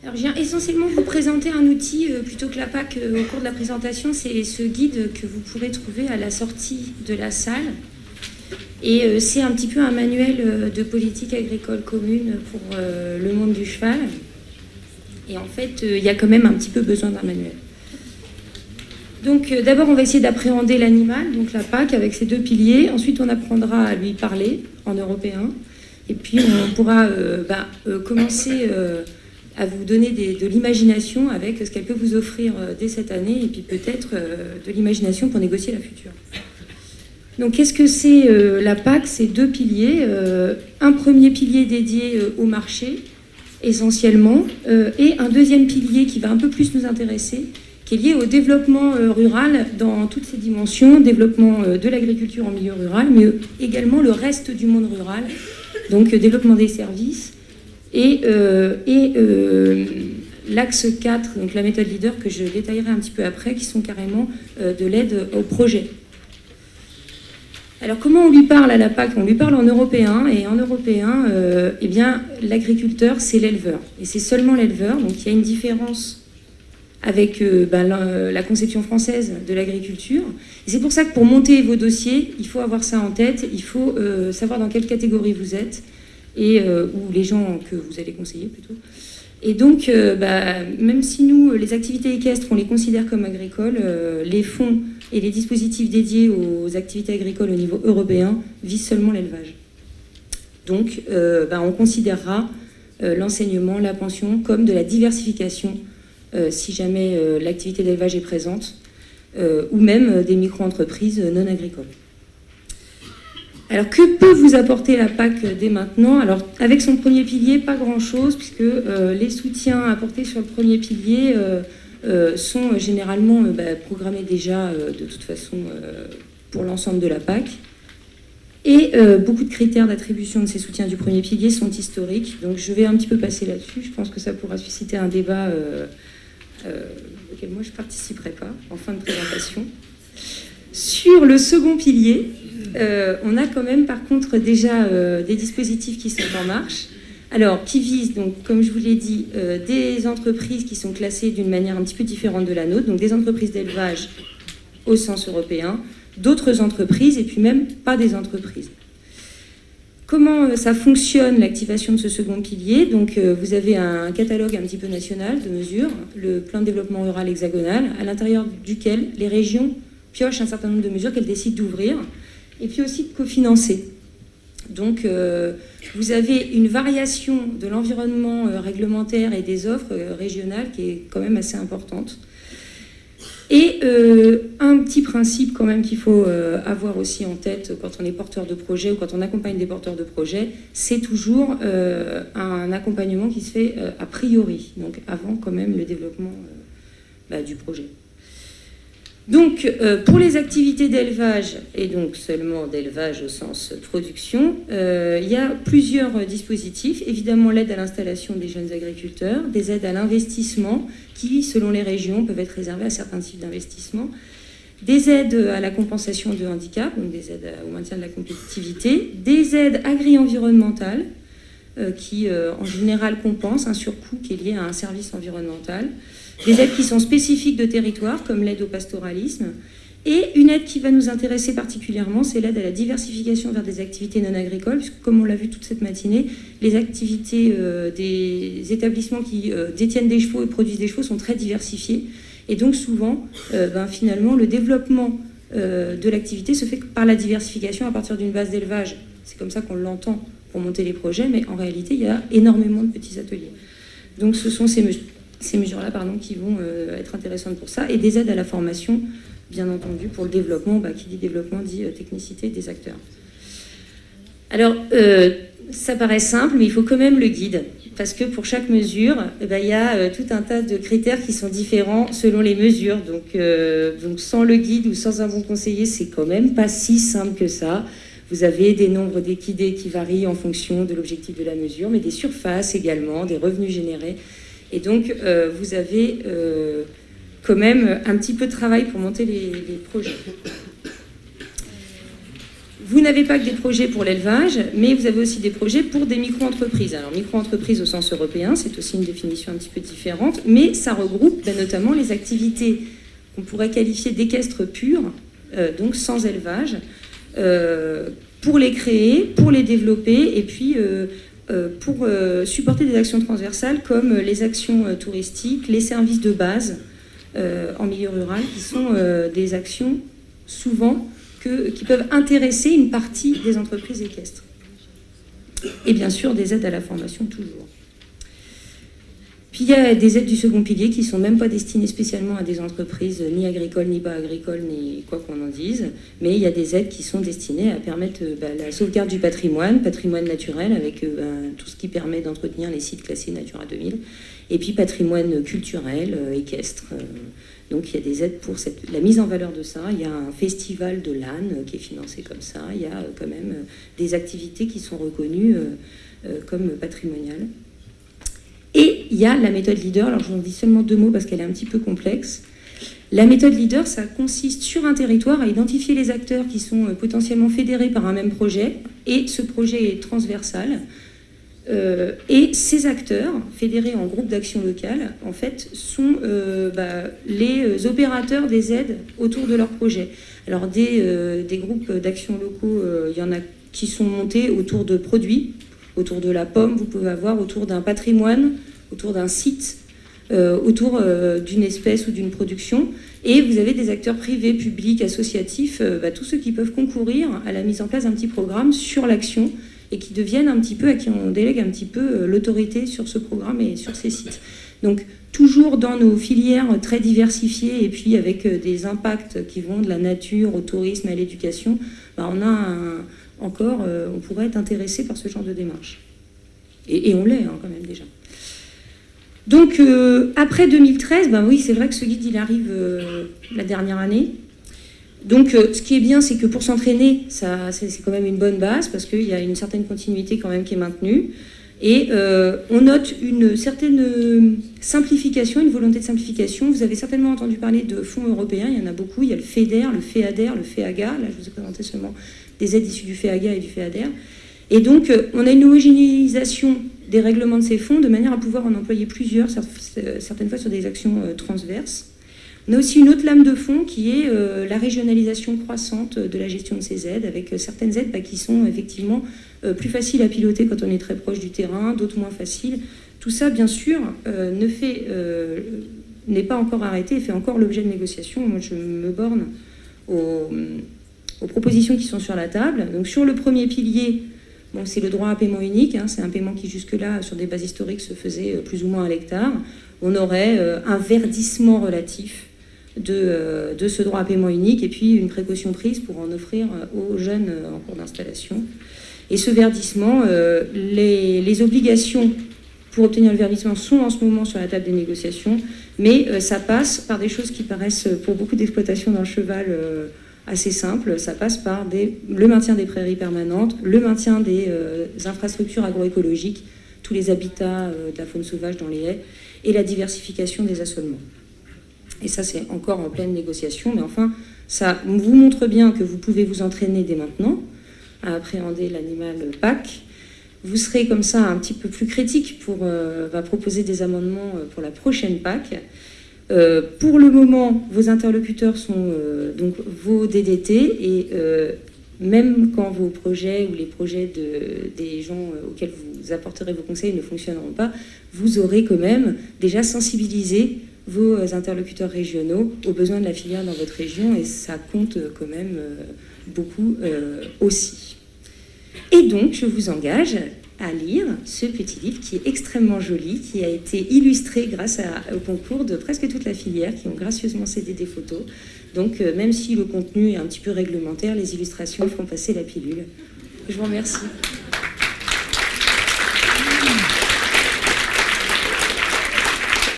Alors, je viens essentiellement vous présenter un outil plutôt que la PAC au cours de la présentation. C'est ce guide que vous pourrez trouver à la sortie de la salle. Et c'est un petit peu un manuel de politique agricole commune pour le monde du cheval. Et en fait, il y a quand même un petit peu besoin d'un manuel. Donc d'abord, on va essayer d'appréhender l'animal, donc la PAC, avec ses deux piliers. Ensuite, on apprendra à lui parler en européen. Et puis, on pourra commencer à vous donner de l'imagination avec ce qu'elle peut vous offrir dès cette année. Et puis peut-être de l'imagination pour négocier la future. Donc, qu'est-ce que c'est la PAC? C'est deux piliers. Un premier pilier dédié au marché, essentiellement, et un deuxième pilier qui va un peu plus nous intéresser, qui est lié au développement rural dans toutes ses dimensions, développement de l'agriculture en milieu rural, mais également le reste du monde rural, donc développement des services, et l'axe 4, donc la méthode leader que je détaillerai un petit peu après, qui sont carrément de l'aide au projet. Alors, comment on lui parle à la PAC? On lui parle en européen, et en européen, eh bien, l'agriculteur, c'est l'éleveur. Et c'est seulement l'éleveur, donc il y a une différence avec la conception française de l'agriculture. Et c'est pour ça que pour monter vos dossiers, il faut avoir ça en tête, il faut savoir dans quelle catégorie vous êtes, et ou les gens que vous allez conseiller plutôt. Et donc, même si nous, les activités équestres, on les considère comme agricoles, les fonds et les dispositifs dédiés aux activités agricoles au niveau européen visent seulement l'élevage. Donc, on considérera l'enseignement, la pension comme de la diversification si jamais l'activité d'élevage est présente, ou même des micro-entreprises non agricoles. Alors, que peut vous apporter la PAC dès maintenant? Alors, avec son premier pilier, pas grand-chose, puisque les soutiens apportés sur le premier pilier sont généralement programmés déjà, de toute façon, pour l'ensemble de la PAC. Et beaucoup de critères d'attribution de ces soutiens du premier pilier sont historiques. Donc, je vais un petit peu passer là-dessus. Je pense que ça pourra susciter un débat auquel moi je ne participerai pas en fin de présentation. Sur le second pilier, on a quand même par contre déjà des dispositifs qui sont en marche, alors qui visent, donc, comme je vous l'ai dit, des entreprises qui sont classées d'une manière un petit peu différente de la nôtre, donc des entreprises d'élevage au sens européen, d'autres entreprises et puis même pas des entreprises. Comment ça fonctionne, l'activation de ce second pilier? Donc, vous avez un catalogue un petit peu national de mesures, le plan de développement rural hexagonal, à l'intérieur duquel les régions piochent un certain nombre de mesures qu'elles décident d'ouvrir, et puis aussi de cofinancer. Donc, vous avez une variation de l'environnement réglementaire et des offres régionales qui est quand même assez importante. Et un petit principe quand même qu'il faut avoir aussi en tête quand on est porteur de projet ou quand on accompagne des porteurs de projet, c'est toujours un accompagnement qui se fait a priori, donc avant quand même le développement du projet. Donc, pour les activités d'élevage, et donc seulement d'élevage au sens production, il y a plusieurs dispositifs. Évidemment, l'aide à l'installation des jeunes agriculteurs, des aides à l'investissement, qui, selon les régions, peuvent être réservées à certains types d'investissements, des aides à la compensation de handicap, donc des aides au maintien de la compétitivité, des aides agri-environnementales, qui, en général, compensent un surcoût qui est lié à un service environnemental, des aides qui sont spécifiques de territoire, comme l'aide au pastoralisme, et une aide qui va nous intéresser particulièrement, c'est l'aide à la diversification vers des activités non agricoles, puisque comme on l'a vu toute cette matinée, les activités des établissements qui détiennent des chevaux et produisent des chevaux sont très diversifiées, et donc souvent, finalement, le développement de l'activité se fait par la diversification à partir d'une base d'élevage. C'est comme ça qu'on l'entend pour monter les projets, mais en réalité, il y a énormément de petits ateliers. Donc ce sont ces mesures-là qui vont être intéressantes pour ça, et des aides à la formation, bien entendu, pour le développement. Qui dit développement dit technicité des acteurs. Alors, ça paraît simple, mais il faut quand même le guide, parce que pour chaque mesure, il y a tout un tas de critères qui sont différents selon les mesures. Donc sans le guide ou sans un bon conseiller, c'est quand même pas si simple que ça. Vous avez des nombres d'équidés qui varient en fonction de l'objectif de la mesure, mais des surfaces également, des revenus générés. Et donc, vous avez quand même un petit peu de travail pour monter les projets. Vous n'avez pas que des projets pour l'élevage, mais vous avez aussi des projets pour des micro-entreprises. Alors, micro-entreprises au sens européen, c'est aussi une définition un petit peu différente, mais ça regroupe notamment les activités qu'on pourrait qualifier d'équestres purs, donc sans élevage, pour les créer, pour les développer, et puis pour supporter des actions transversales comme les actions touristiques, les services de base en milieu rural, qui sont des actions souvent qui peuvent intéresser une partie des entreprises équestres. Et bien sûr, des aides à la formation, toujours. Puis il y a des aides du second pilier qui ne sont même pas destinées spécialement à des entreprises ni agricoles, ni pas agricoles, ni quoi qu'on en dise, mais il y a des aides qui sont destinées à permettre la sauvegarde du patrimoine naturel, avec tout ce qui permet d'entretenir les sites classés Natura 2000, et puis patrimoine culturel, équestre. Donc il y a des aides pour la mise en valeur de ça. Il y a un festival de l'âne qui est financé comme ça. Il y a quand même des activités qui sont reconnues comme patrimoniales. Et il y a la méthode leader. Alors je vous en dis seulement 2 mots parce qu'elle est un petit peu complexe. La méthode leader, ça consiste sur un territoire à identifier les acteurs qui sont potentiellement fédérés par un même projet. Et ce projet est transversal. Et ces acteurs, fédérés en groupes d'action locale, en fait, sont les opérateurs des aides autour de leur projet. Alors des groupes d'action locaux, il y en a qui sont montés autour de produits, autour de la pomme, vous pouvez avoir autour d'un patrimoine, autour d'un site, autour d'une espèce ou d'une production. Et vous avez des acteurs privés, publics, associatifs, tous ceux qui peuvent concourir à la mise en place d'un petit programme sur l'action et qui deviennent un petit peu, à qui on délègue un petit peu l'autorité sur ce programme et sur ces sites. Donc toujours dans nos filières très diversifiées et puis avec des impacts qui vont de la nature au tourisme, à l'éducation, on pourrait être intéressé par ce genre de démarche. Et on l'est quand même déjà. Donc après 2013, oui, c'est vrai que ce guide il arrive la dernière année. Donc, ce qui est bien, c'est que pour s'entraîner, c'est quand même une bonne base, parce qu'il y a une certaine continuité quand même qui est maintenue. Et on note une certaine simplification, une volonté de simplification. Vous avez certainement entendu parler de fonds européens, il y en a beaucoup. Il y a le FEDER, le FEADER, le FEAGA. Là, je vous ai présenté seulement des aides issues du FEAGA et du FEADER. Et donc, on a une homogénéisation des règlements de ces fonds, de manière à pouvoir en employer plusieurs, certaines fois sur des actions transverses. On a aussi une autre lame de fond qui est la régionalisation croissante de la gestion de ces aides, avec certaines aides qui sont effectivement plus faciles à piloter quand on est très proche du terrain, d'autres moins faciles. Tout ça, bien sûr, n'est pas encore arrêté et fait encore l'objet de négociations. Moi, je me borne aux propositions qui sont sur la table. Donc, sur le premier pilier, c'est le droit à paiement unique. C'est un paiement qui, jusque-là, sur des bases historiques, se faisait plus ou moins à l'hectare. On aurait un verdissement relatif de ce droit à paiement unique et puis une précaution prise pour en offrir aux jeunes en cours d'installation. Et ce verdissement, les obligations pour obtenir le verdissement sont en ce moment sur la table des négociations, mais ça passe par des choses qui paraissent pour beaucoup d'exploitations dans le cheval assez simples. Ça passe par le maintien des prairies permanentes, le maintien des infrastructures agroécologiques, tous les habitats de la faune sauvage dans les haies, et la diversification des assolements. Et ça, c'est encore en pleine négociation, mais enfin, ça vous montre bien que vous pouvez vous entraîner dès maintenant à appréhender l'animal PAC. Vous serez comme ça un petit peu plus critique pour proposer des amendements pour la prochaine PAC. Pour le moment, vos interlocuteurs sont donc vos DDT, et même quand vos projets ou les projets des gens auxquels vous apporterez vos conseils ne fonctionneront pas, vous aurez quand même déjà sensibilisé vos interlocuteurs régionaux aux besoins de la filière dans votre région, et ça compte quand même beaucoup aussi. Et donc, je vous engage à lire ce petit livre qui est extrêmement joli, qui a été illustré grâce au concours de presque toute la filière, qui ont gracieusement cédé des photos. Donc, même si le contenu est un petit peu réglementaire, les illustrations feront passer la pilule. Je vous remercie.